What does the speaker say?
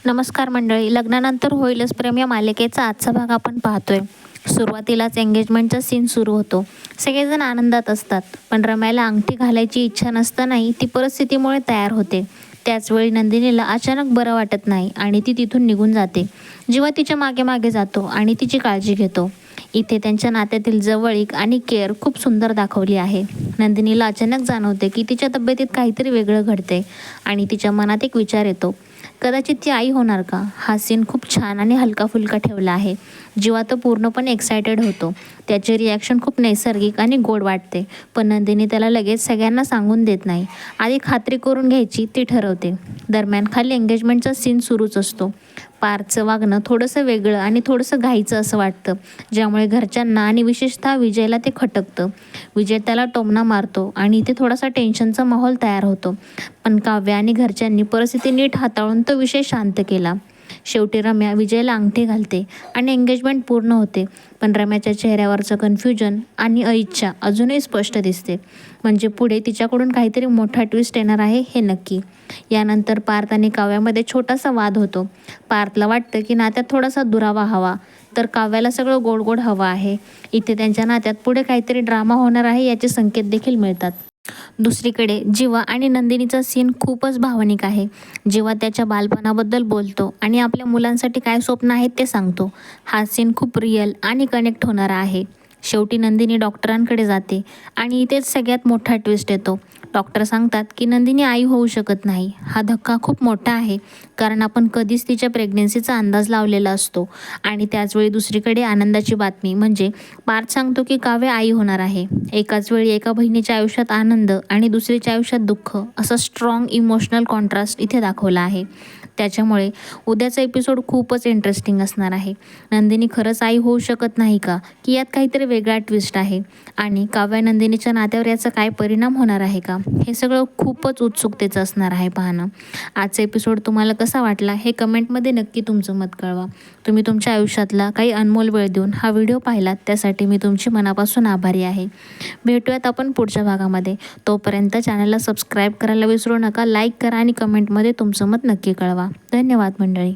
नमस्कार मंडळी, लग्नानंतर होईलच प्रेम या मालिकेचा आजचा भाग आपण पाहतोय. सुरुवातीलाच एंगेजमेंटचा सीन सुरू होतो. सगळेजण आनंदात असतात, पण रम्याला अंगठी घालायची इच्छा नसतानाही ती परिस्थितीमुळे तयार होते. त्याचवेळी नंदिनीला अचानक बरं वाटत नाही आणि ती तिथून निघून जाते. जीवा तिच्या मागे मागे जातो आणि तिची काळजी घेतो. इथे त्यांच्या नात्यातील जवळीक आणि केअर खूप सुंदर दाखवली आहे. नंदिनीला अचानक जाणवते की तिच्या तब्येतीत काहीतरी वेगळं घडते आणि तिच्या मनात एक विचार येतो, कदाचित ती आई होणार का? हा सीन खूप छान आणि हलका फुलका ठेवला आहे. जीवा तर पूर्णपणे एक्सायटेड होतो. त्याचे रिॲक्शन खूप नैसर्गिक आणि गोड वाटते, पण नंदिनी त्याला लगेच सगळ्यांना सांगून देत नाही. आधी खात्री करून घ्यायची ती ठरवते. दरम्यान खाली एंगेजमेंटचा सीन सुरूच असतो. पार्थचं वागणं थोडंसं वेगळं आणि थोडंसं घाईचं असं वाटतं, ज्यामुळे घरच्यांना आणि विशेषतः विजयला ते खटकतं. विजय त्याला टोमणा मारतो आणि इथे थोडासा टेन्शनचा माहोल तयार होतो. पण काव्य आणि घरच्यांनी परिस्थिती नीट हाताळून तो विषय शांत केला. शेवटी रम्या विजयला अंगठी घालते आणि एंगेजमेंट पूर्ण होते. पण रम्याच्या चेहऱ्यावरचं कन्फ्युजन आणि अइच्छा अजूनही स्पष्ट दिसते. म्हणजे पुढे तिच्याकडून काहीतरी मोठा ट्विस्ट येणार आहे हे नक्की. यानंतर पार्थ आणि काव्यामध्ये छोटासा वाद होतो. पार्थला वाटतं की नात्यात थोडासा दुरावा हवा, तर काव्याला सगळं गोड गोड हवं आहे. इथे त्यांच्या नात्यात पुढे काहीतरी ड्रामा होणार आहे याचे संकेत देखील मिळतात. दुसरीकडे जीवा आणि नंदिनीचा सीन खूपच भावनिक आहे. जीवा त्याच्या बालपणाबद्दल बोलतो आणि आपल्या मुलांसाठी काय स्वप्न आहेत ते सांगतो. हा सीन खूप रिअल आणि कनेक्ट होणारा आहे. शेवटी नंदिनी डॉक्टरांकडे जाते आणि इथेच सगळ्यात मोठा ट्विस्ट येतो. डॉक्टर सांगतात की नंदिनी आई होऊ शकत नाही. हा धक्का खूप मोठा आहे, कारण आपण कधीच तिच्या प्रेग्नेन्सीचा अंदाज लावलेला असतो. आणि त्याचवेळी दुसरीकडे आनंदाची बातमी म्हणजे पार्थ सांगतो की काव्य आई होणार आहे. एकाच वेळी एका बहिणीच्या आयुष्यात आनंद आणि दुसरीच्या आयुष्यात दुःख, असा स्ट्रॉंग इमोशनल कॉन्ट्रास्ट इथे दाखवला आहे. त्याच्यामुळे उद्याचा एपिसोड खूपच इंटरेस्टिंग असणार आहे. नंदिनी खरंच आई होऊ शकत नाही का, की यात काहीतरी वेगळा ट्विस्ट आहे? आणि काव्य नंदिनीच्या नात्यावर याचा काय परिणाम होणार आहे का? हे सगळं खूपच उत्सुकतेचं असणार आहे पाहणं. आजचा एपिसोड तुम्हाला कसा वाटला हे कमेंटमध्ये नक्की तुमचं मत कळवा. तुम्ही तुमच्या आयुष्यातला काही अनमोल वेळ देऊन हा व्हिडिओ पाहिलात त्यासाठी मी तुमची मनापासून आभारी आहे. भेटूयात आपण पुढच्या भागामध्ये. तोपर्यंत चॅनलला सबस्क्राईब करायला विसरू नका. लाईक करा आणि कमेंटमध्ये तुमचं मत नक्की कळवा. धन्यवाद मंडळी.